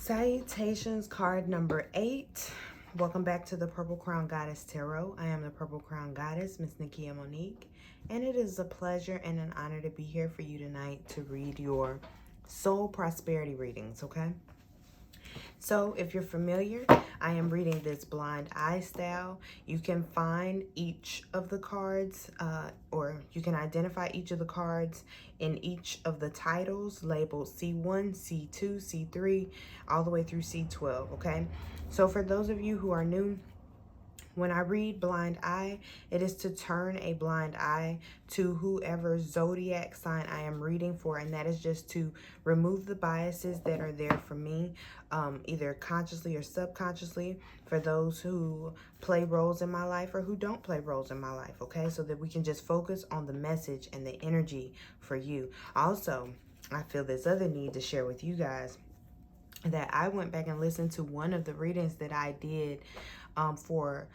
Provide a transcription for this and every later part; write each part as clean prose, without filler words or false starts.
Salutations card number 8. Welcome back to the Purple Crown Goddess Tarot. I am the Purple Crown Goddess, Miss Nikia Monique, and it is a pleasure and an honor to be here for you tonight to read your soul prosperity readings, okay? So if you're familiar, I am reading this blind eye style. You can find each of the cards, or you can identify each of the cards in each of the titles labeled C1, C2, C3, all the way through C12, okay? So for those of you who are new, when I read blind eye, it is to turn a blind eye to whoever zodiac sign I am reading for, and that is just to remove the biases that are there for me, either consciously or subconsciously, for those who play roles in my life or who don't play roles in my life, okay? So that we can just focus on the message and the energy for you. Also, I feel this other need to share with you guys that I went back and listened to one of the readings that I did for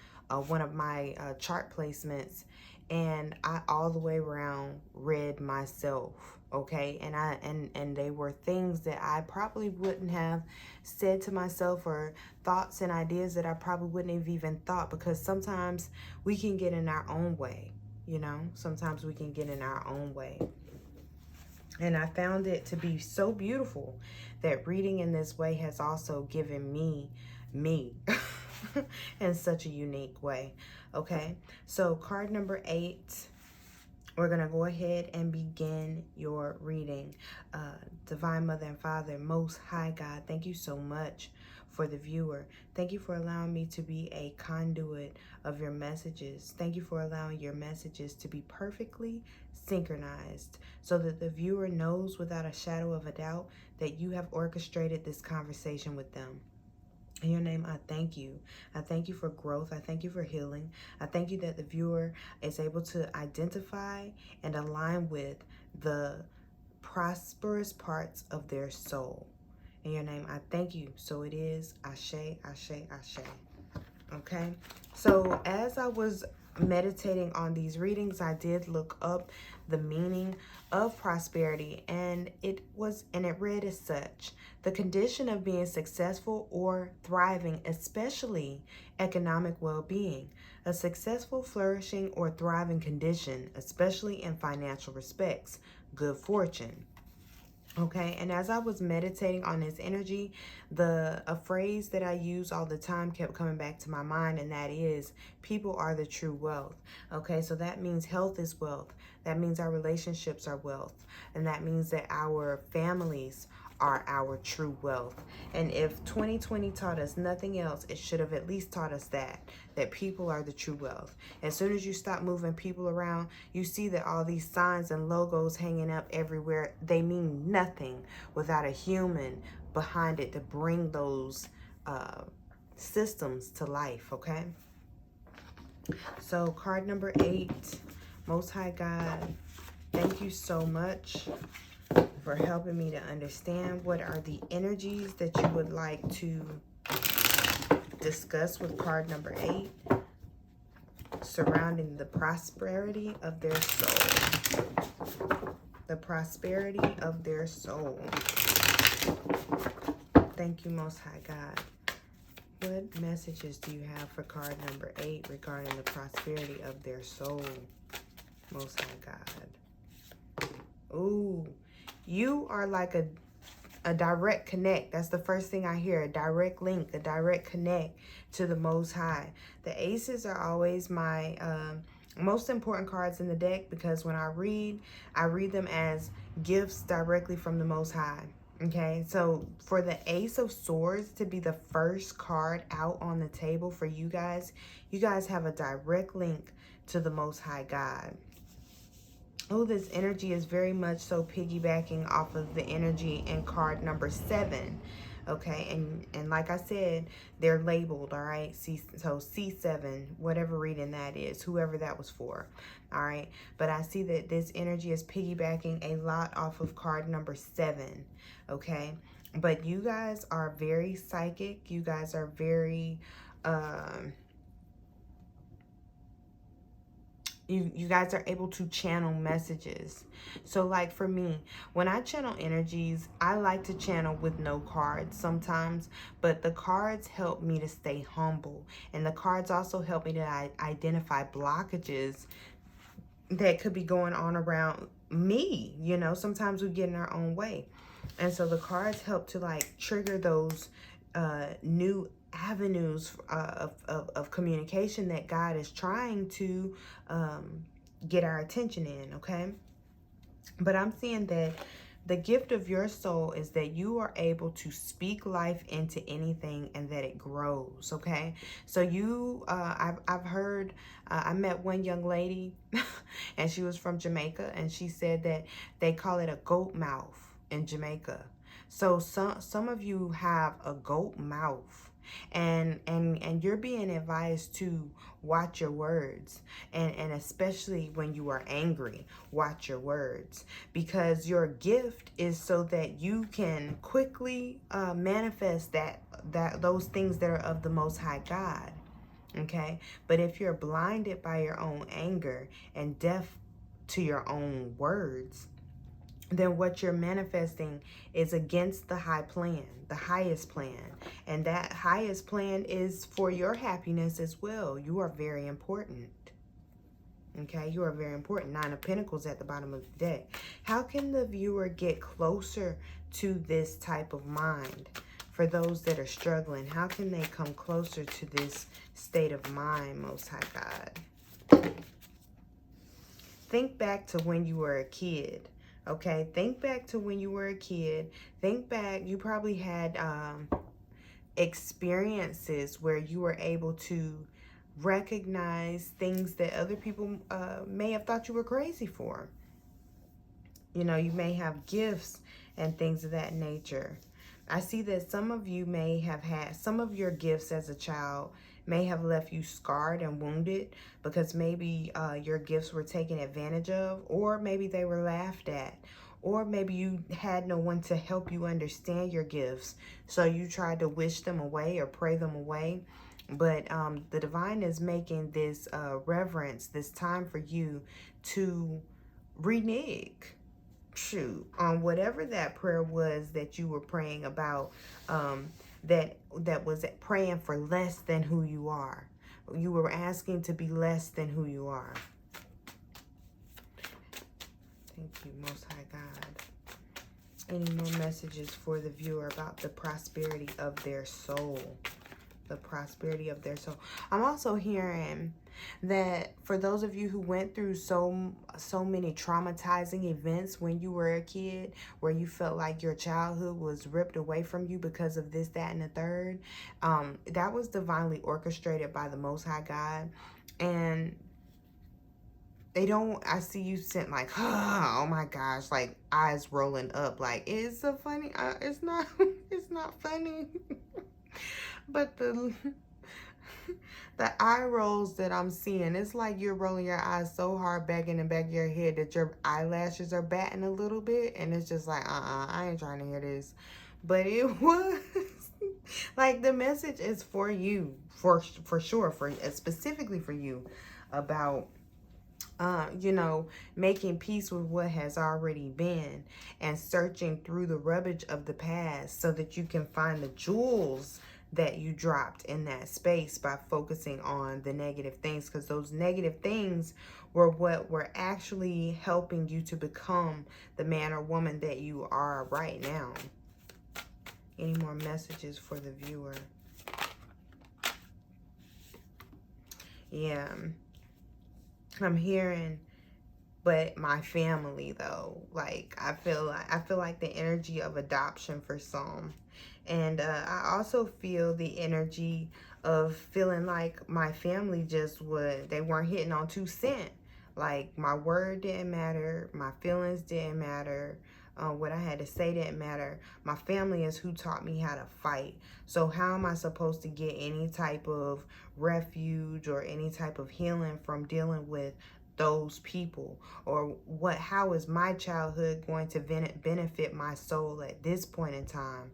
one of my chart placements, and I all the way around read myself, okay? And they were things that I probably wouldn't have said to myself, or thoughts and ideas that I probably wouldn't have even thought, because sometimes we can get in our own way, you know? Sometimes we can get in our own way. And I found it to be so beautiful that reading in this way has also given me in such a unique way. Okay, so card number 8, we're going to go ahead and begin your reading. Divine Mother and Father, Most High God, thank you so much for the viewer. Thank you for allowing me to be a conduit of your messages. Thank you for allowing your messages to be perfectly synchronized so that the viewer knows without a shadow of a doubt that you have orchestrated this conversation with them. In your name, I thank you. I thank you for growth. I thank you for healing. I thank you that the viewer is able to identify and align with the prosperous parts of their soul. In your name, I thank you. So it is. Ashe, Ashe, Ashe. Okay? So as I was meditating on these readings, I did look up the meaning of prosperity, and it read as such: the condition of being successful or thriving, especially economic well-being. A successful, flourishing, or thriving condition, especially in financial respects. Good fortune. Okay, and as I was meditating on this energy, a phrase that I use all the time kept coming back to my mind, and that is, people are the true wealth. Okay, so that means health is wealth. That means our relationships are wealth. And that means that our families are our true wealth. And if 2020 taught us nothing else, it should have at least taught us that people are the true wealth. As soon as you stop moving people around, you see that all these signs and logos hanging up everywhere, they mean nothing without a human behind it to bring those systems to life, okay? So card number 8, Most High God, thank you so much for helping me to understand what are the energies that you would like to discuss with card number 8 surrounding the prosperity of their soul. The prosperity of their soul. Thank you, Most High God. What messages do you have for card number 8 regarding the prosperity of their soul, Most High God? Ooh, you are like a direct connect. That's the first thing I hear, a direct link, a direct connect to the Most High. The aces are always my most important cards in the deck, because when I read them as gifts directly from the Most High. Okay, so for the Ace of Swords to be the first card out on the table for you guys have a direct link to the Most High God. Oh, this energy is very much so piggybacking off of the energy in card number 7. Okay, and like I said, they're labeled, all right? So C7, whatever reading that is, whoever that was for, all right? But I see that this energy is piggybacking a lot off of card number 7, okay? But you guys are very psychic. You guys are very... You guys are able to channel messages. So like for me, when I channel energies, I like to channel with no cards sometimes, but the cards help me to stay humble. And the cards also help me to identify blockages that could be going on around me. You know, sometimes we get in our own way. And so the cards help to like trigger those new avenues of communication that God is trying to get our attention in, okay? But I'm seeing that the gift of your soul is that you are able to speak life into anything and that it grows, okay? So you, I've heard, I met one young lady and she was from Jamaica, and she said that they call it a goat mouth in Jamaica. So some of you have a goat mouth, and you're being advised to watch your words, and especially when you are angry, watch your words, because your gift is so that you can quickly manifest those things that are of the Most High God. Okay, but if you're blinded by your own anger and deaf to your own words, then what you're manifesting is against the high plan, the highest plan. And that highest plan is for your happiness as well. You are very important. Okay, you are very important. 9 of Pentacles at the bottom of the deck. How can the viewer get closer to this type of mind? For those that are struggling, how can they come closer to this state of mind, Most High God? Think back to when you were a kid. Okay, think back to when you were a kid. Think back, you probably had experiences where you were able to recognize things that other people may have thought you were crazy for. You know, you may have gifts and things of that nature. I see that some of you may have had some of your gifts as a child may have left you scarred and wounded because maybe your gifts were taken advantage of, or maybe they were laughed at, or maybe you had no one to help you understand your gifts, so you tried to wish them away or pray them away. But the divine is making this reverence, this time for you to renege, shoot, on whatever that prayer was that you were praying about, that was praying for less than who you are. You were asking to be less than who you are. Thank you, Most High God. Any more messages for the viewer about the prosperity of their soul? The prosperity of their soul. I'm also hearing that for those of you who went through so many traumatizing events when you were a kid, where you felt like your childhood was ripped away from you because of this, that, and the third, that was divinely orchestrated by the Most High God. And I see you sent like, oh my gosh, like eyes rolling up, like, it's so funny. It's not it's not funny. But the eye rolls that I'm seeing, it's like you're rolling your eyes so hard back in the back of your head that your eyelashes are batting a little bit, and it's just like, I ain't trying to hear this. But it was like, the message is for you, for sure, specifically for you, about you know, making peace with what has already been and searching through the rubbish of the past so that you can find the jewels that you dropped in that space by focusing on the negative things, because those negative things were what were actually helping you to become the man or woman that you are right now. Any more messages for the viewer? Yeah, I'm hearing, but my family though, like I feel like the energy of adoption for some. And I also feel the energy of feeling like my family they weren't hitting on 2 cents. Like, my word didn't matter, my feelings didn't matter, what I had to say didn't matter. My family is who taught me how to fight. So how am I supposed to get any type of refuge or any type of healing from dealing with those people? Or how is my childhood going to benefit my soul at this point in time?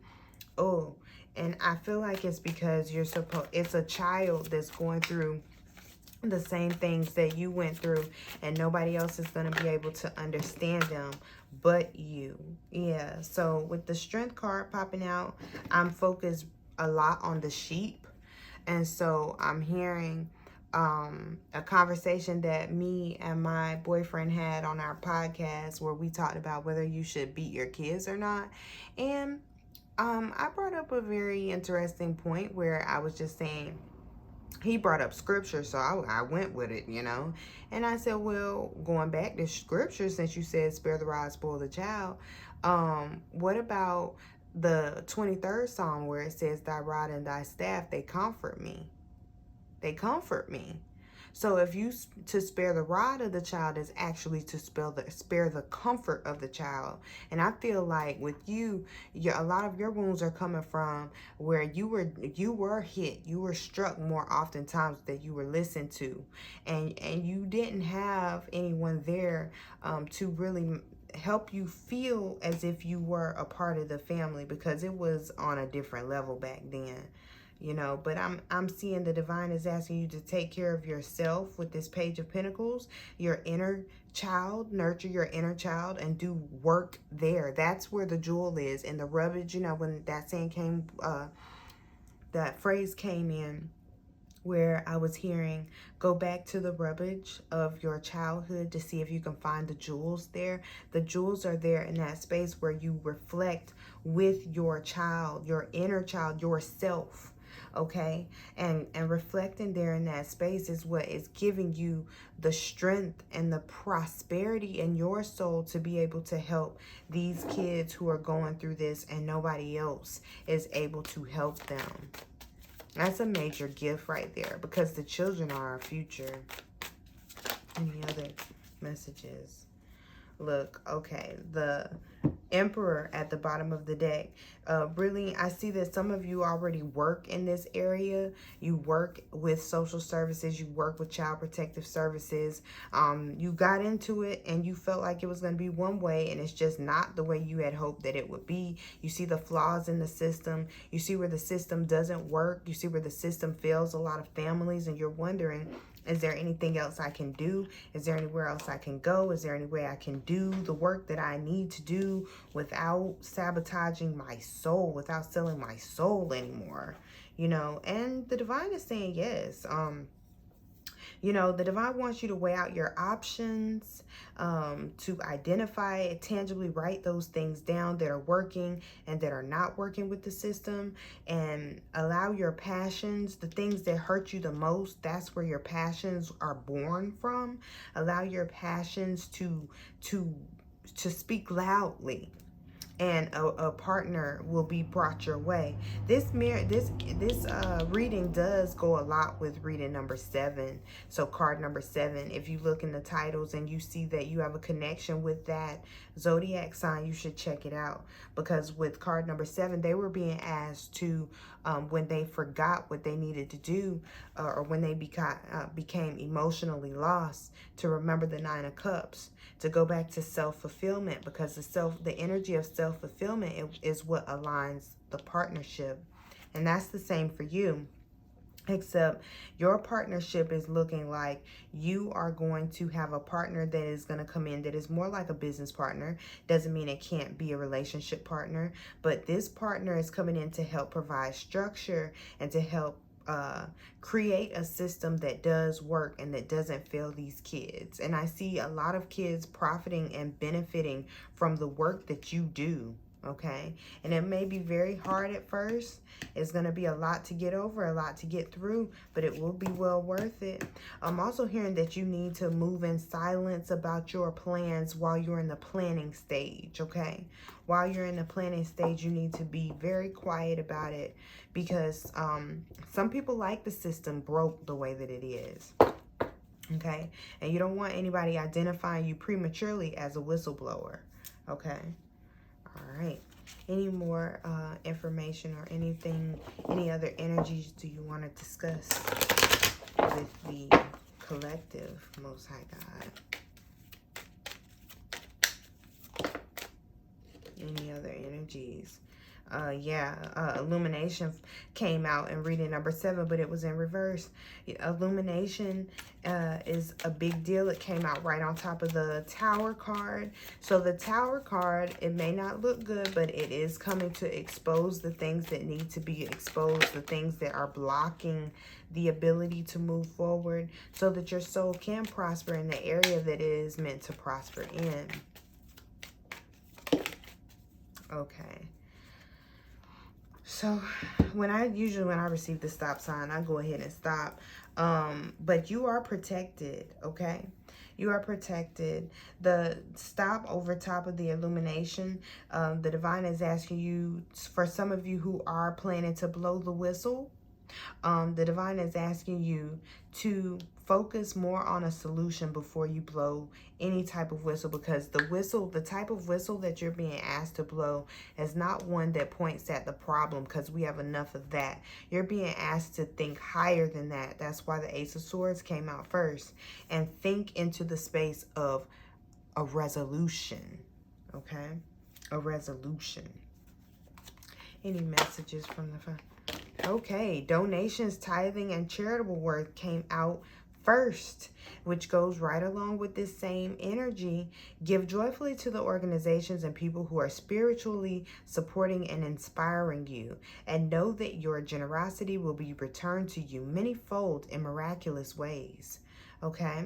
Oh, and I feel like it's because it's a child that's going through the same things that you went through, and nobody else is going to be able to understand them but you. Yeah, so with the Strength card popping out, I'm focused a lot on the sheep. And so I'm hearing a conversation that me and my boyfriend had on our podcast, where we talked about whether you should beat your kids or not. And I brought up a very interesting point where I was just saying, he brought up scripture, so I went with it, you know. And I said, well, going back to scripture, since you said spare the rod, spoil the child, what about the 23rd Psalm, where it says, thy rod and thy staff, they comfort me. They comfort me. So if you, to spare the rod of the child is actually to spare the comfort of the child. And I feel like with you, a lot of your wounds are coming from where you were hit, you were struck more oftentimes than you were listened to, and you didn't have anyone there to really help you feel as if you were a part of the family, because it was on a different level back then. You know, but I'm seeing the divine is asking you to take care of yourself with this Page of Pentacles, your inner child, nurture your inner child and do work there. That's where the jewel is. And the rubbish, you know, when that saying came, that phrase came in, where I was hearing, go back to the rubbish of your childhood to see if you can find the jewels there. The jewels are there in that space where you reflect with your child, your inner child, yourself. Okay, and reflecting there in that space is what is giving you the strength and the prosperity in your soul to be able to help these kids who are going through this and nobody else is able to help them. That's a major gift right there, because the children are our future. Any other messages? Look, okay, the Emperor at the bottom of the deck. Really, I see that some of you already work in this area. You work with social services. You work with child protective services. You got into it and you felt like it was going to be one way, and it's just not the way you had hoped that it would be. You see the flaws in the system. You see where the system doesn't work. You see where the system fails a lot of families, and you're wondering, is there anything else I can do? Is there anywhere else I can go? Is there any way I can do the work that I need to do without sabotaging my soul, without selling my soul anymore? You know, and the divine is saying yes. You know, the divine wants you to weigh out your options, to identify, tangibly write those things down that are working and that are not working with the system, and allow your passions, the things that hurt you the most, that's where your passions are born from. Allow your passions to speak loudly, and a partner will be brought your way. This reading does go a lot with reading number 7. So card number 7, if you look in the titles and you see that you have a connection with that zodiac sign, you should check it out, because with card number 7, they were being asked to, when they forgot what they needed to do, or when they became emotionally lost, to remember the 9 of Cups, to go back to self-fulfillment, because the energy of self-fulfillment is what aligns the partnership. And that's the same for you, except your partnership is looking like you are going to have a partner that is going to come in that is more like a business partner. Doesn't mean it can't be a relationship partner, but this partner is coming in to help provide structure and to help create a system that does work and that doesn't fail these kids. And I see a lot of kids profiting and benefiting from the work that you do. Okay, and it may be very hard at first. It's going to be a lot to get over, a lot to get through, but it will be well worth it. I'm also hearing that you need to move in silence about your plans while you're in the planning stage. Okay, while you're in the planning stage, you need to be very quiet about it, because some people like the system broke the way that it is. Okay, and you don't want anybody identifying you prematurely as a whistleblower. Okay. All right. Any more information or anything, any other energies do you want to discuss with the collective, Most High God? Any other energies? Illumination came out in reading number 7, but it was in reverse. Illumination is a big deal. It came out right on top of the Tower card. So the Tower card, it may not look good, but it is coming to expose the things that need to be exposed, the things that are blocking the ability to move forward so that your soul can prosper in the area that it is meant to prosper in. Okay. So when I receive the stop sign, I go ahead and stop. But you are protected, okay? You are protected. The stop over top of the illumination, the divine is asking you, for some of you who are planning to blow the whistle, the divine is asking you to focus more on a solution before you blow any type of whistle, because the type of whistle that you're being asked to blow is not one that points at the problem, because we have enough of that. You're being asked to think higher than that. That's why the Ace of Swords came out first, and think into the space of a resolution, okay? A resolution. Any messages from the phone? Okay, donations, tithing, and charitable work came out first, which goes right along with this same energy. Give joyfully to the organizations and people who are spiritually supporting and inspiring you, and know that your generosity will be returned to you many-fold in miraculous ways. Okay?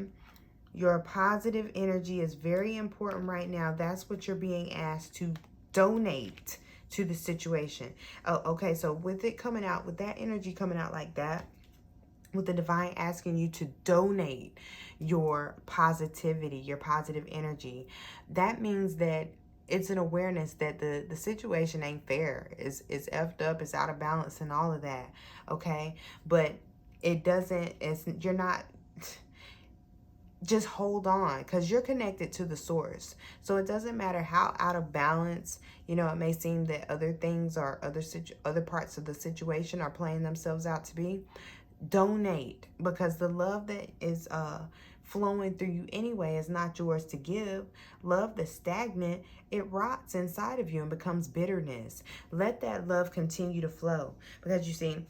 Your positive energy is very important right now. That's what you're being asked to donate to the situation. Oh, okay, so with it coming out, with that energy coming out like that, with the divine asking you to donate your positivity, your positive energy, that means that it's an awareness that the situation ain't fair. It's effed up, it's out of balance and all of that, okay? But it doesn't, you're not... Just hold on, because you're connected to the source. So it doesn't matter how out of balance, it may seem that other things or other parts of the situation are playing themselves out to be. Donate, because the love that is flowing through you anyway is not yours to give. Love that's stagnant, it rots inside of you and becomes bitterness. Let that love continue to flow, because you see,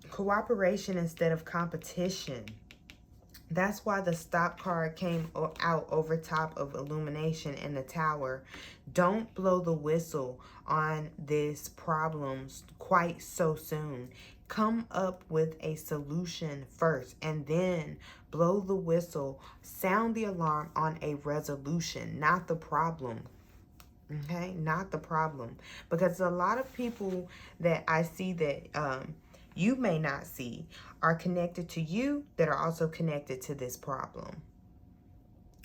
cooperation instead of competition. That's why the stop card came out over top of illumination and the Tower. Don't blow the whistle on this problem quite so soon. Come up with a solution first, and then blow the whistle. Sound the alarm on a resolution, not the problem. Okay, not the problem. Because a lot of people that I see that you may not see are connected to you that are also connected to this problem.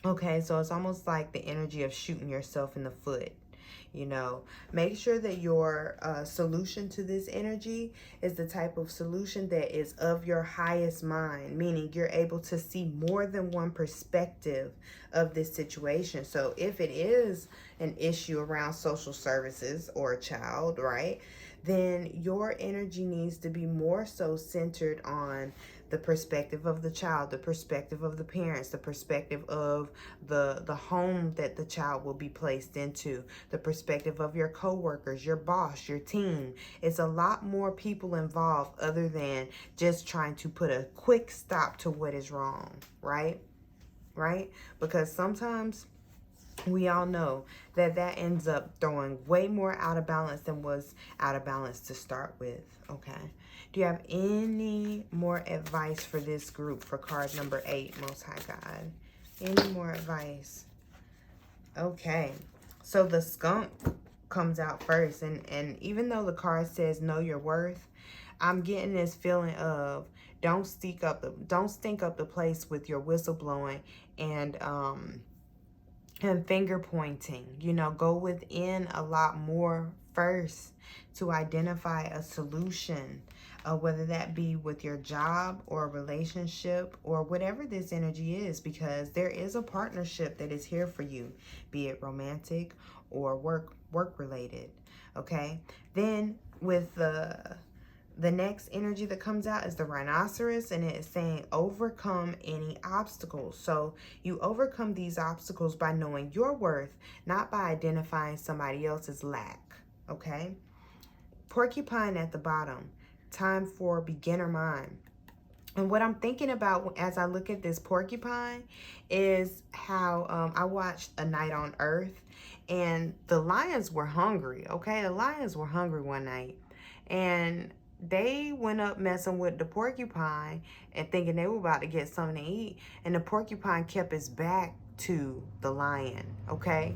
Okay, so it's almost like the energy of shooting yourself in the foot. Make sure that your solution to this energy is the type of solution that is of your highest mind, meaning you're able to see more than one perspective of this situation. So if it is an issue around social services or a child, right, then your energy needs to be more so centered on the perspective of the child, the perspective of the parents, the perspective of the home that the child will be placed into, the perspective of your coworkers, your boss, your team. It's a lot more people involved other than just trying to put a quick stop to what is wrong, right? Right? Because sometimes we all know that ends up throwing way more out of balance than was out of balance to start with, okay? Do you have any more advice for this group for card number 8, Most High God? Any more advice? Okay, so the Skunk comes out first, and even though the card says know your worth, I'm getting this feeling of don't stink up the place with your whistleblowing and finger pointing. Go within a lot more first to identify a solution, whether that be with your job or a relationship or whatever this energy is, because there is a partnership that is here for you, be it romantic or work related. Okay, then with the next energy that comes out is the Rhinoceros, and it is saying overcome any obstacles. So you overcome these obstacles by knowing your worth, not by identifying somebody else's lack, okay? porcupine at the bottom. Time for beginner mind. And what I'm thinking about as I look at this porcupine is how I watched A Night on Earth, and the lions were hungry, okay? The lions were hungry one night, and they went up messing with the porcupine and thinking they were about to get something to eat, and the porcupine kept its back to the lion, okay?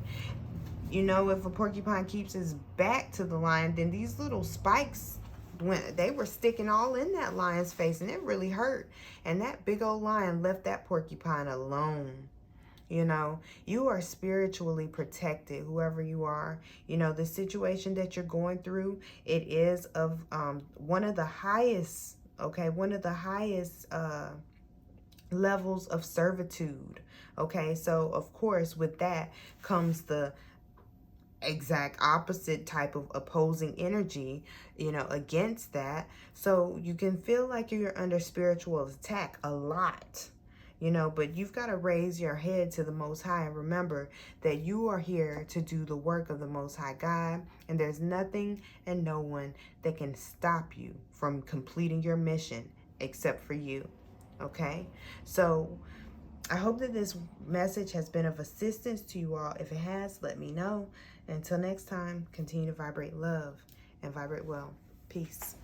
You know, if a porcupine keeps its back to the lion, then these little spikes, when they were sticking all in that lion's face, and it really hurt. And that big old lion left that porcupine alone. You know, you are spiritually protected, whoever you are. You know, the situation that you're going through, it is of one of the highest, okay, one of the highest levels of servitude. Okay, so of course with that comes the exact opposite type of opposing energy, you know, against that. So you can feel like you're under spiritual attack a lot, you know, but you've got to raise your head to the Most High and remember that you are here to do the work of the Most High God, and there's nothing and no one that can stop you from completing your mission except for you. Okay, so I hope that this message has been of assistance to you all. If it has, let me know. Until next time, continue to vibrate love and vibrate well. Peace.